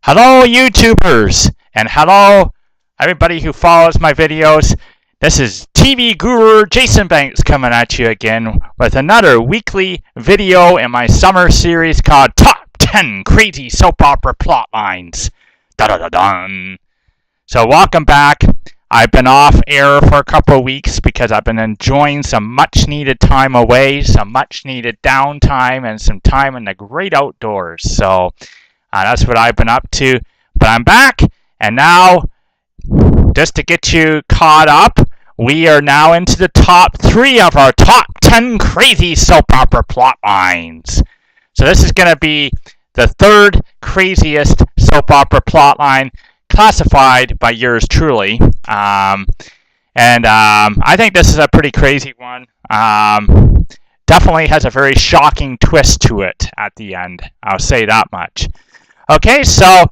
Hello YouTubers, and hello everybody who follows my videos. This is TV guru Jason Banks coming at you again with another weekly video in my summer series called Top 10 Crazy Soap Opera Plotlines. Da-da-da-dun. So welcome back. I've been off air for a couple of weeks because I've been enjoying some much needed time away, some much needed downtime, and some time in the great outdoors. So that's what I've been up to. But I'm back, and now, just to get you caught up, we are now into the top 3 of our top 10 crazy soap opera plot lines. So this is going to be the 3rd craziest soap opera plot line classified by yours truly. I think this is a pretty crazy one. Definitely has a very shocking twist to it at the end. I'll say that much. Okay, so,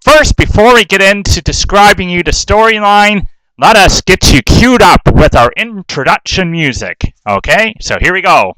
first, before we get into describing you the storyline, let us get you queued up with our introduction music. Okay, so here we go.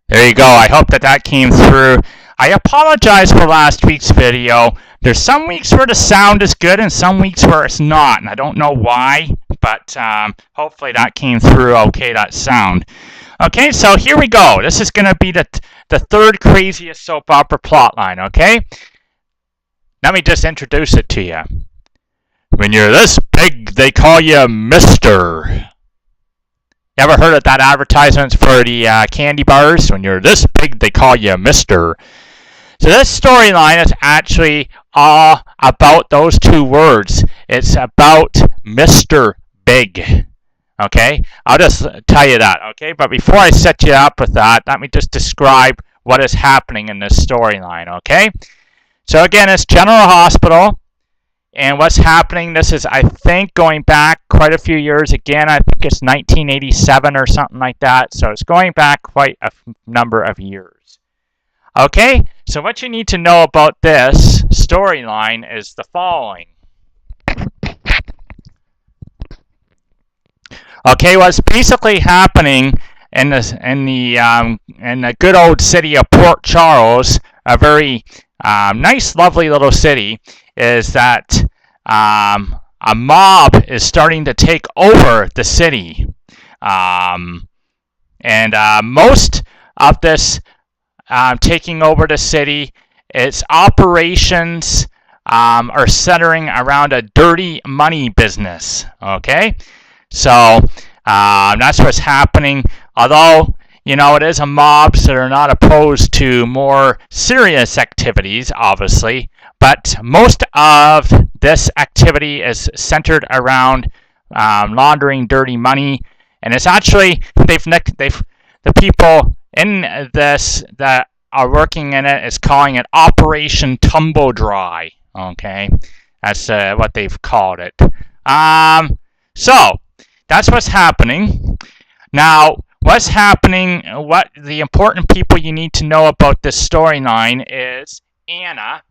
There you go. I hope that came through. I apologize for last week's video. There's some weeks where the sound is good and some weeks where it's not, and I don't know why, but hopefully that came through okay, that sound. Okay, so here we go. This is going to be the 3rd craziest soap opera plotline, okay? Let me just introduce it to you. When you're this big, they call you Mr. You ever heard of that advertisement for the candy bars? When you're this big, they call you Mr. So this storyline is actually all about those 2 words. It's about Mr. Big. Okay? I'll just tell you that, okay? But before I set you up with that, let me just describe what is happening in this storyline, okay? So again, it's General Hospital. And what's happening, this is, I think, going back quite a few years. Again, I think it's 1987 or something like that. So it's going back quite a number of years. Okay, so what you need to know about this storyline is the following. Okay, what's basically happening in the good old city of Port Charles, a very nice, lovely little city, is that a mob is starting to take over the city. Most of this taking over the city, its operations are centering around a dirty money business. Okay? So that's what's happening. Although, you know, it is a mob, so they're not opposed to more serious activities, obviously. But most of this activity is centered around laundering dirty money, and it's actually the people in this that are working in it is calling it Operation Tumble Dry. Okay, that's what they've called it. So that's what's happening now. What's happening? What the important people you need to know about this storyline is Anna.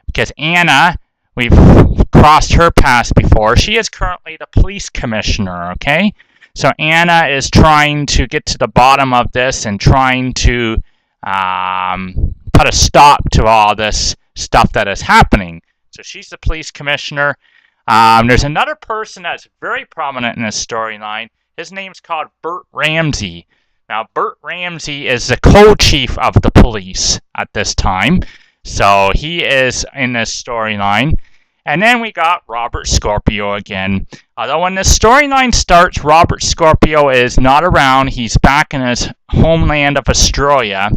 Because Anna, we've crossed her path before. She is currently the police commissioner, okay? So Anna is trying to get to the bottom of this and trying to put a stop to all this stuff that is happening. So she's the police commissioner. There's another person that's very prominent in this storyline. His name's called Bert Ramsey. Now, Bert Ramsey is the co-chief of the police at this time. So he is in this storyline. And then we got Robert Scorpio again. Although when the storyline starts, Robert Scorpio is not around. He's back in his homeland of Australia.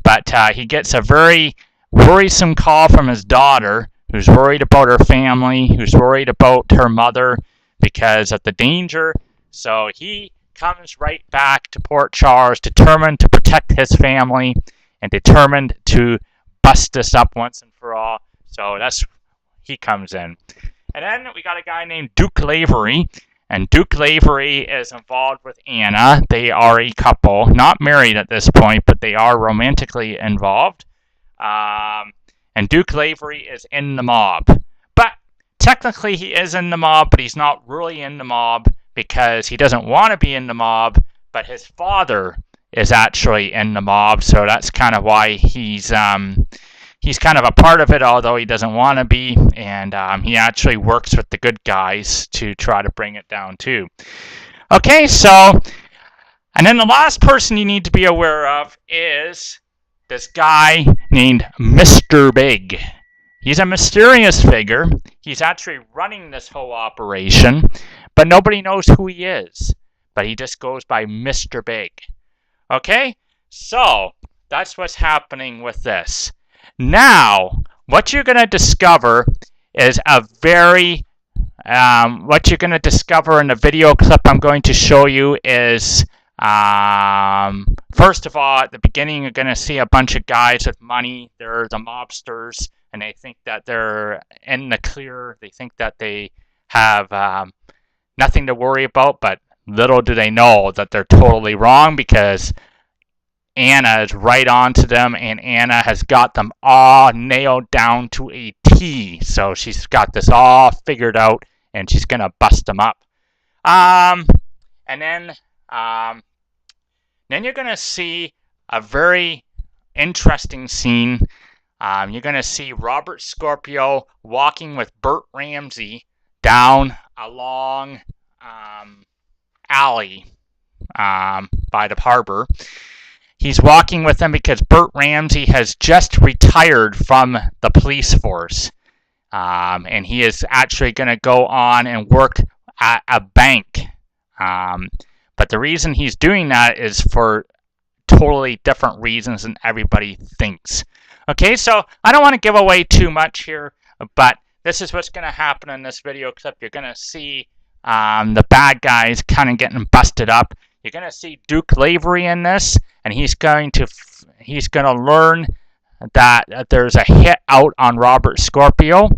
But he gets a very worrisome call from his daughter, who's worried about her family, who's worried about her mother because of the danger. So he comes right back to Port Charles, determined to protect his family and determined to bust this up once and for all. So that's he comes in. And then we got a guy named Duke Lavery. And Duke Lavery is involved with Anna. They are a couple, not married at this point, but they are romantically involved. And Duke Lavery is in the mob. But technically he is in the mob, but he's not really in the mob because he doesn't want to be in the mob, but his father is actually in the mob, so that's kind of why he's kind of a part of it, although he doesn't want to be, and he actually works with the good guys to try to bring it down too. Okay, so, and then the last person you need to be aware of is this guy named Mr. Big. He's a mysterious figure. He's actually running this whole operation, but nobody knows who he is. But he just goes by Mr. Big. Okay? So, that's what's happening with this. Now, what you're going to discover is what you're going to discover in the video clip I'm going to show you is, first of all, at the beginning, you're going to see a bunch of guys with money. They're the mobsters, and they think that they're in the clear. They think that they have nothing to worry about, but little do they know that they're totally wrong, because Anna is right on to them, and Anna has got them all nailed down to a T. So she's got this all figured out, and she's going to bust them up. And then you're going to see a very interesting scene. You're going to see Robert Scorpio walking with Burt Ramsey down a long alley by the harbor. He's walking with them because Burt Ramsey has just retired from the police force. And he is actually going to go on and work at a bank. But the reason he's doing that is for totally different reasons than everybody thinks. Okay, so I don't want to give away too much here, but this is what's going to happen in this video clip. You're going to see the bad guys kind of getting busted up. You're going to see Duke Lavery in this, and he's going to learn that there's a hit out on Robert Scorpio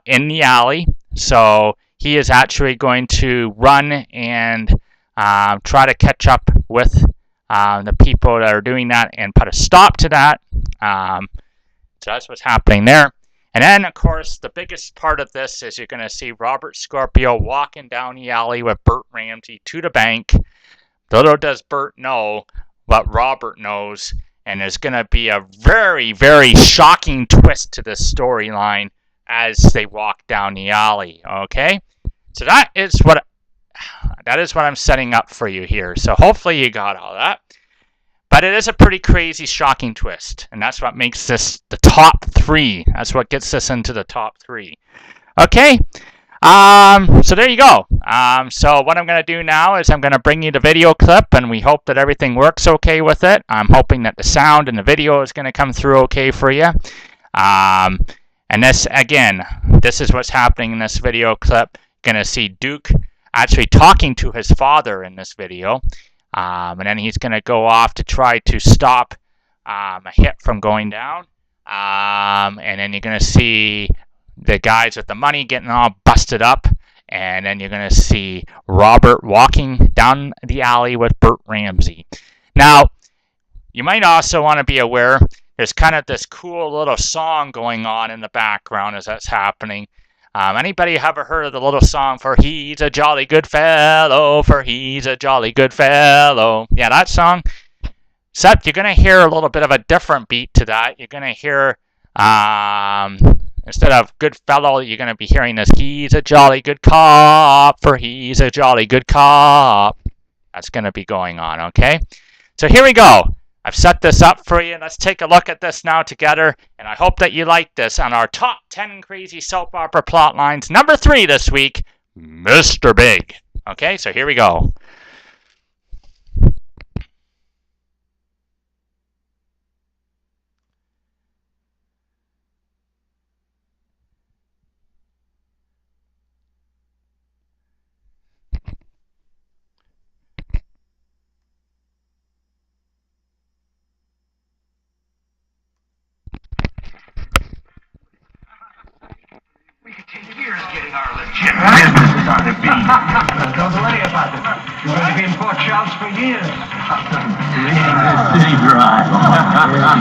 in the alley. So he is actually going to run and try to catch up with the people that are doing that and put a stop to that. So that's what's happening there. And then, of course, the biggest part of this is you're going to see Robert Scorpio walking down the alley with Burt Ramsey to the bank. Little does Burt know what Robert knows, and there's going to be a very, very shocking twist to this storyline as they walk down the alley, okay? So that is what I'm setting up for you here. So hopefully you got all that. But it is a pretty crazy, shocking twist, and that's what makes this the top 3. That's what gets us into the top 3. Okay? So there you go. So what I'm going to do now is I'm going to bring you the video clip, and we hope that everything works okay with it. I'm hoping that the sound and the video is going to come through okay for you. And this, again, this is what's happening in this video clip. You're going to see Duke actually talking to his father in this video. And then he's going to go off to try to stop a hit from going down. And then you're going to see the guys with the money getting all busted up, and then you're going to see Robert walking down the alley with Burt Ramsey. Now, you might also want to be aware there's kind of this cool little song going on in the background as that's happening. Anybody ever heard of the little song, "For He's a Jolly Good Fellow, for He's a Jolly Good Fellow"? Yeah, that song. Except you're going to hear a little bit of a different beat to that. You're going to hear instead of good fellow, you're going to be hearing this, "He's a jolly good cop, for he's a jolly good cop." That's going to be going on, okay? So here we go. I've set this up for you. Let's take a look at this now together, and I hope that you like this on our top 10 crazy soap opera plot lines. Number 3 this week, Mr. Big. Okay, so here we go. We could take years getting our started being. Don't worry about it. You're going to be in Port Charles for years. City dry.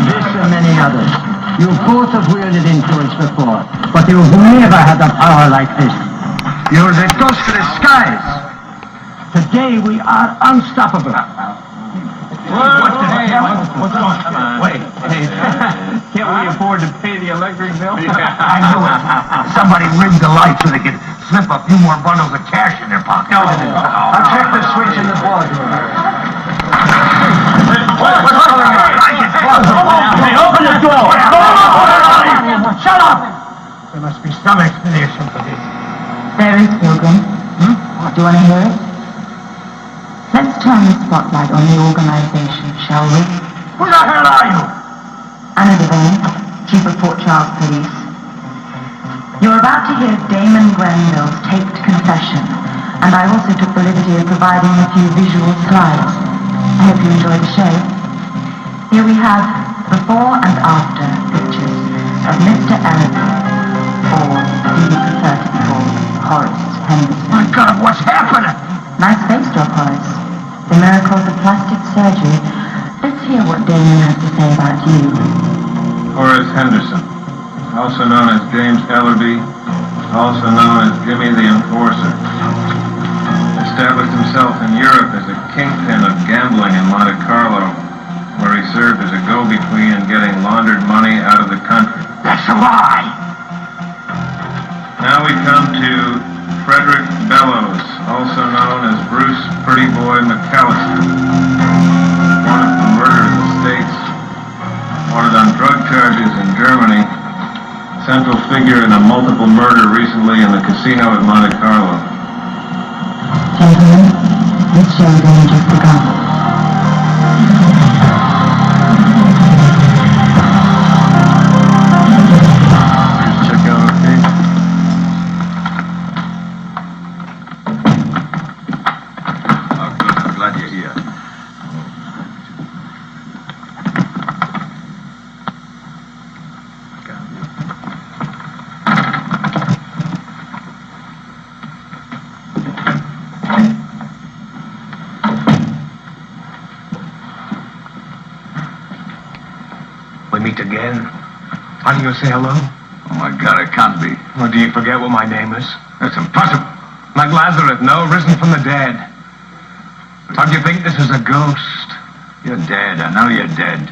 This and many others. You both have wielded influence before, but you've never had a power like this. You're the ghost of the skies. Today we are unstoppable. What the hell? What's going on? Wait. Can't we afford to pay the electric bill? I knew it. Somebody rigged the lights so they could slip a few more bundles of cash in their pocket. No. I'll check the switch in the boardroom. What's going on? Hey, open the door! Shut up! There must be some explanation for this. There is, Pilgrim. Do you want to hear it? Let's turn the spotlight on the organization, shall we? Who the hell are you? Anna Devane, Chief of Port Charles Police. You're about to hear Damon Grenville's taped confession, and I also took the liberty of providing a few visual slides. I hope you enjoy the show. Here we have before and after pictures of Mr. Ellerby, or do you prefer to be called Horace Henderson? My God, what's happening? Nice face job, Horace. The miracles of plastic surgery. Let's hear what Damon has to say about you. Horace Henderson, also known as James Ellerby, also known as Jimmy the Enforcer. Established himself in Europe as a kingpin of gambling in Monte Carlo, where he served as a go-between in getting laundered money out of the country. That's a lie! Now we come to Frederick Bellows, also known as Bruce Pretty Boy McAllister. Wanted for murder in the States, wanted on drug charges in Germany, central figure in a multiple murder recently in the casino at Monte Carlo. Gentlemen, this show has only just begun. Check out okay? Oh, good. I'm glad you're here. We meet again. Are you going to say hello? Oh, my God, it can't be. Or do you forget what my name is? That's impossible. Like Lazarus, no, risen from the dead. How do you think this is a ghost? You're dead. I know you're dead.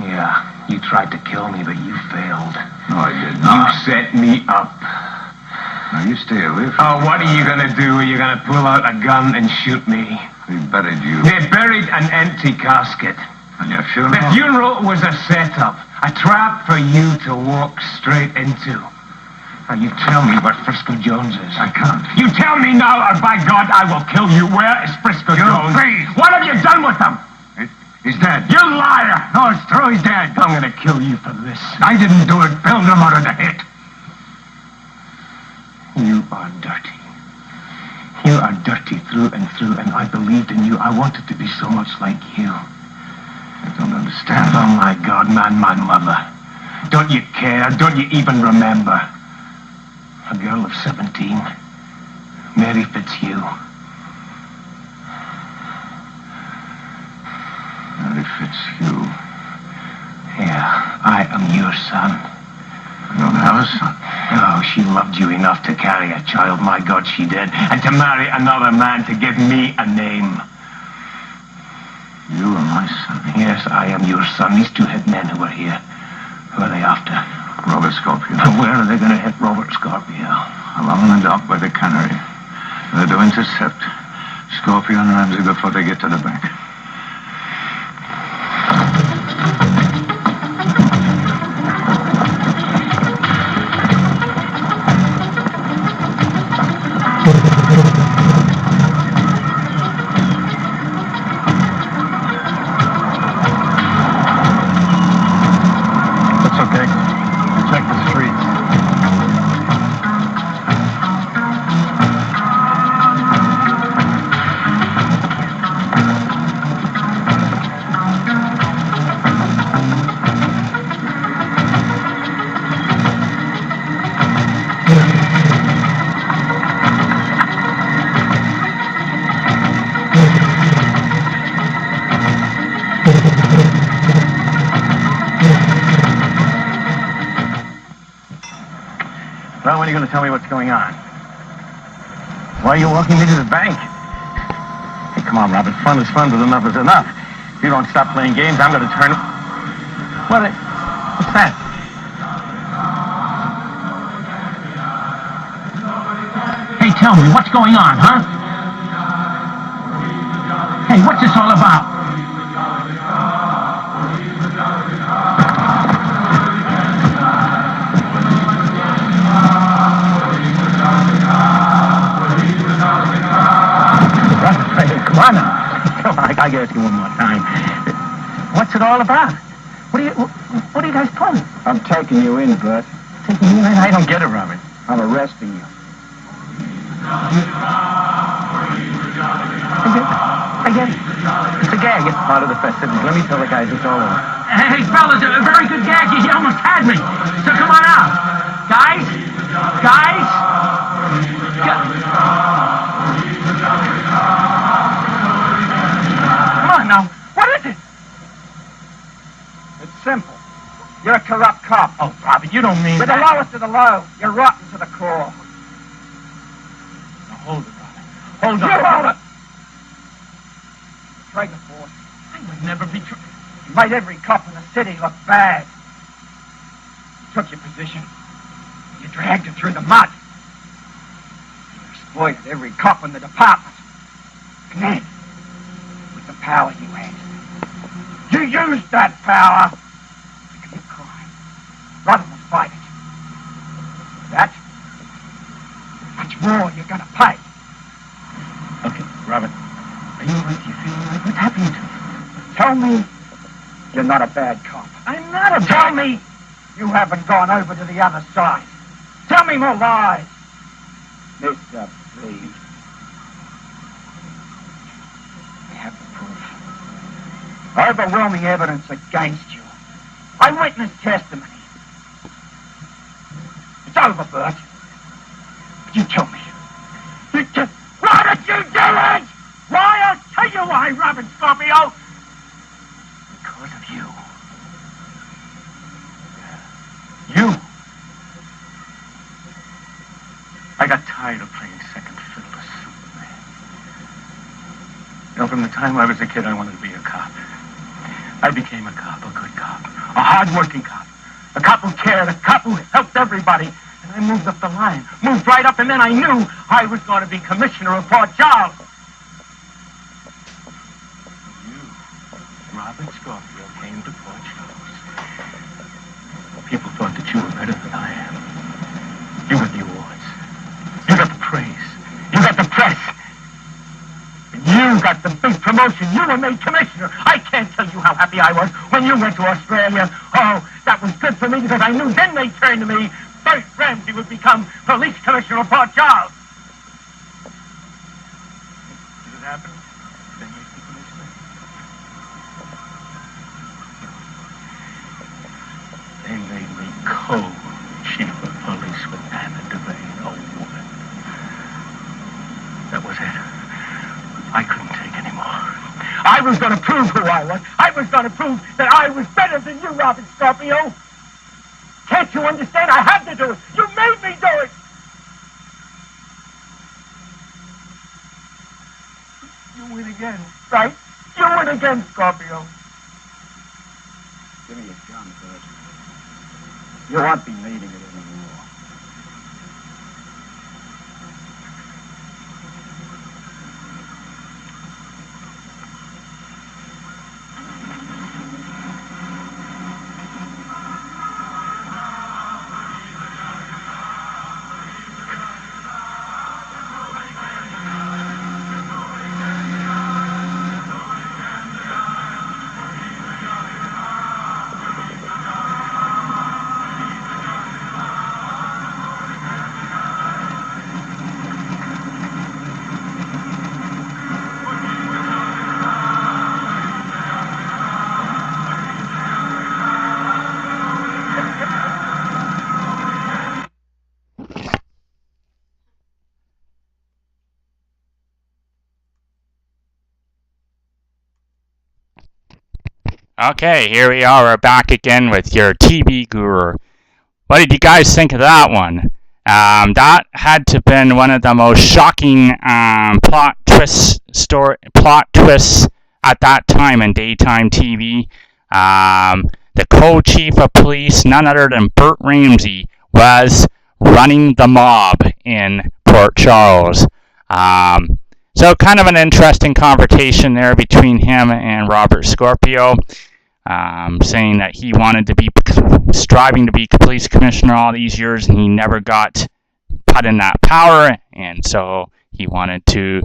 Yeah, you tried to kill me, but you failed. No, I did You not. set me up. Now, you stay away from Oh, what are you going to do? Are you going to pull out a gun and shoot me? We buried you. They buried an empty casket. On your funeral? The funeral was a setup, a trap for you to walk straight into. Now, you tell me where Frisco Jones is. I can't. You tell me now, or by God, I will kill you. Where is Frisco Jones? please. What have you done with him? He's dead. You liar! No, it's true. He's dead. I'm going to kill you for this. I didn't do it. Filmed him out of the hit. You are dirty. You are dirty through and through, and I believed in you. I wanted to be so much like you. I don't understand. Oh, my God, man, my mother. Don't you care? Don't you even remember? A girl of 17. Mary Fitzhugh. Mary Fitzhugh. Yeah, I am your son. I don't have a son. Oh, she loved you enough to carry a child. My God, she did. And to marry another man to give me a name. You are my son. Yes, I am your son. These two hitmen who are here. Who are they after? Robert Scorpio. And where are they going to hit Robert Scorpio? Along the dock by the cannery. They're to intercept Scorpio and Ramsey before they get to the bank. That's okay. Check the streets. you going to tell me what's going on? Why are you walking me to the bank? Hey, come on, Robert. Fun is fun, but enough is enough. If you don't stop playing games, I'm going to turn... What's that? Hey, tell me, what's going on, huh? Hey, what's this all about? Come on now. Come on, I gotta ask you one more time. What's it all about? What are you guys pulling? I'm taking you in, Bert. Taking you in? I don't get it, Robert. I'm arresting you. I get it. It's a gag. It's part of the festivities. Let me tell the guys it's all over. Hey, fellas, a very good gag. You almost had me. So come on out. Guys? Come on now. What is it? It's simple. You're a corrupt cop. Oh, Robert, you don't mean With that. the lowest of the low. You're rotten to the core. Now, hold it, Robert. Hold on. You hold it! Betrayed the force. I would never betray... You made every cop in the city look bad. You took your position. You dragged it through the mud. You exploited every cop in the department. And then, with the power you had, you used that power to commit crime, rather than fight it. That, much more you're gonna pay. Okay, Robert. Are you all right? You feeling right? What's happening to you? Tell me you're not a bad cop. I'm not a Tell me you haven't gone over to the other side. Tell me more lies. Mister, please. I have the proof. Overwhelming evidence against you. Eyewitness testimony. It's over, Bert. You kill me. Why did you do it? Why? I'll tell you why, Robin Scorpio. Because of you. You. I got tired of playing second fiddle to Superman. You know, from the time I was a kid, I wanted to be a cop. I became a cop, a good cop, a hard-working cop, a cop who cared, a cop who helped everybody. And I moved up the line, moved right up, and then I knew I was going to be commissioner of Port Charles. You, Robert Scorpio, came to Port Charles. People thought that you were better than I am. You got the awards. You got the praise. You got the press. And you got the big promotion. You were made commissioner. I can't tell you how happy I was when you went to Australia. Oh, that was good for me because I knew then they'd turn to me. Bert Ramsey would become police commissioner of Port Charles. Did it happen? They made me commissioner. They made me co-chief of police with Anna Devane, a woman. That was it. I couldn't take any more. I was going to prove who I was. I was going to prove that I was better than you, Robin Scorpio. Can't you understand? I had to do it. You made me do it. You win again, right? You win again, Scorpio. Give me your gun, Bert. You won't be needing it anymore. Okay, here we are. We're back again with your TV guru. What did you guys think of that one? That had to have been one of the most shocking plot twists at that time in daytime TV. The co-chief of police, none other than Burt Ramsey, was running the mob in Port Charles. So kind of an interesting confrontation there between him and Robert Scorpio, saying that he wanted to be striving to be police commissioner all these years, and he never got put in that power, and so he wanted to,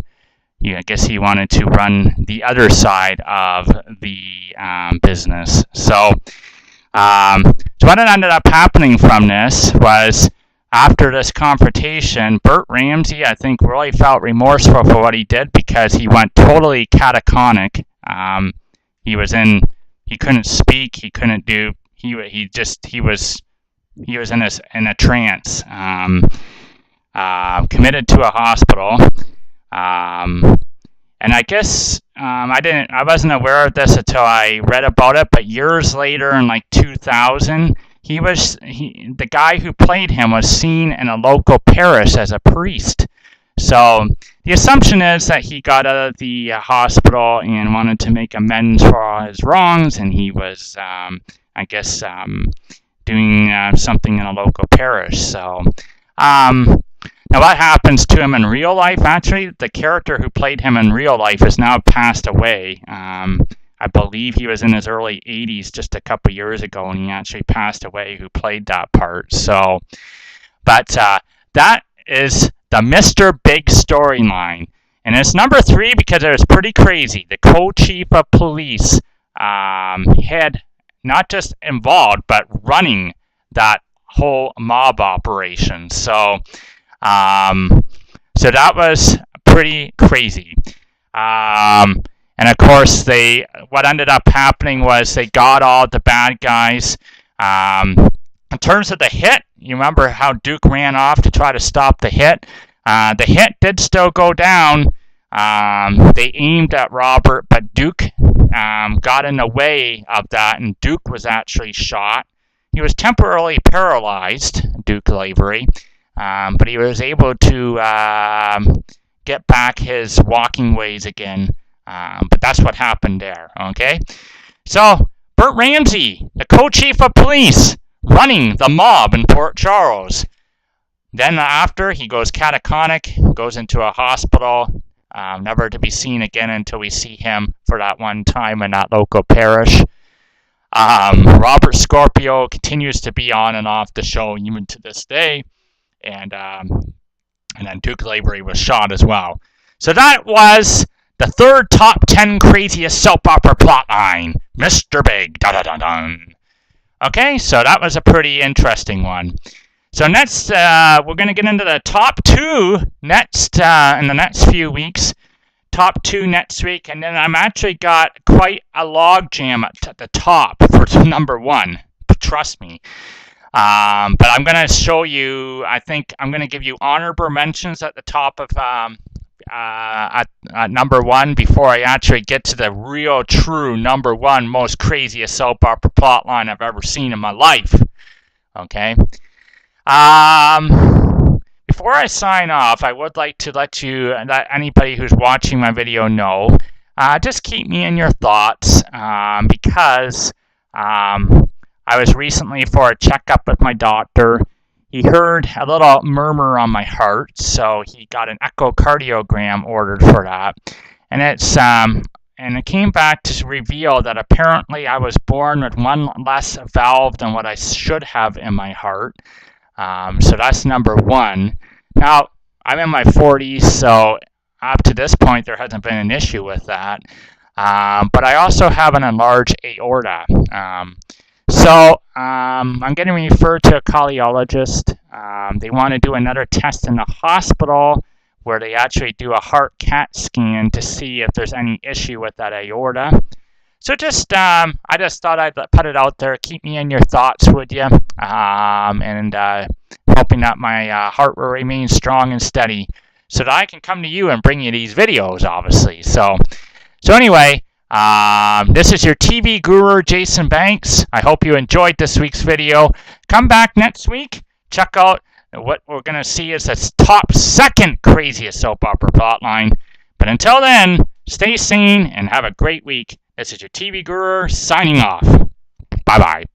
I guess he wanted to run the other side of the business. So what ended up happening from this was, after this confrontation, Burt Ramsey, I think, really felt remorseful for what he did, because he went totally catatonic. He couldn't speak, he couldn't do, he was in a trance, committed to a hospital. And I guess I wasn't aware of this until I read about it, but years later, in like 2000, the guy who played him was seen in a local parish as a priest. So the assumption is that he got out of the hospital and wanted to make amends for all his wrongs, and he was, I guess, doing something in a local parish. So now what happens to him in real life? Actually, the character who played him in real life has now passed away. I believe he was in his early 80s just a couple years ago, and he actually passed away, who played that part. So, but that is the Mr. Big storyline. And it's number 3 because it was pretty crazy. The co-chief of police had not just involved, but running that whole mob operation. So, so that was pretty crazy. And of course, what ended up happening was they got all the bad guys. In terms of the hit, you remember how Duke ran off to try to stop the hit? The hit did still go down. They aimed at Robert, but Duke got in the way of that, and Duke was actually shot. He was temporarily paralyzed, Duke Lavery, but he was able to get back his walking ways again. But that's what happened there, okay? So, Burt Ramsey, the co-chief of police, running the mob in Port Charles. Then after, he goes catatonic, goes into a hospital, never to be seen again until we see him for that one time in that local parish. Robert Scorpio continues to be on and off the show even to this day. And then Duke Lavery was shot as well. So that was the 3rd top 10 craziest soap opera plotline, Mr. Big. Da-da-da-dun. Okay, so that was a pretty interesting one. So next, we're going to get into the top 2 next in the next few weeks. Top 2 next week, and then I'm actually got quite a log jam at the top for number 1. Trust me. But I'm going to show you. I think I'm going to give you honorable mentions at the top of at number 1 before I actually get to the real, true number 1 most craziest soap opera plotline I've ever seen in my life. Okay. Before I sign off, I would like to let anybody who's watching my video know, just keep me in your thoughts, because I was recently for a checkup with my doctor. He heard a little murmur on my heart, so he got an echocardiogram ordered for that. And it came back to reveal that apparently I was born with one less valve than what I should have in my heart. So that's number 1. Now, I'm in my 40s, so up to this point there hasn't been an issue with that. But I also have an enlarged aorta. So I'm getting referred to a cardiologist. They want to do another test in the hospital where they actually do a heart CAT scan to see if there's any issue with that aorta. So I just thought I'd put it out there. Keep me in your thoughts, would you? And hoping that my heart will remain strong and steady so that I can come to you and bring you these videos, obviously. So anyway, this is your TV guru, Jason Banks. I hope you enjoyed this week's video. Come back next week. Check out what we're going to see is the top second craziest soap opera plotline. But until then, stay sane and have a great week. This is your TV Guru signing off. Bye-bye.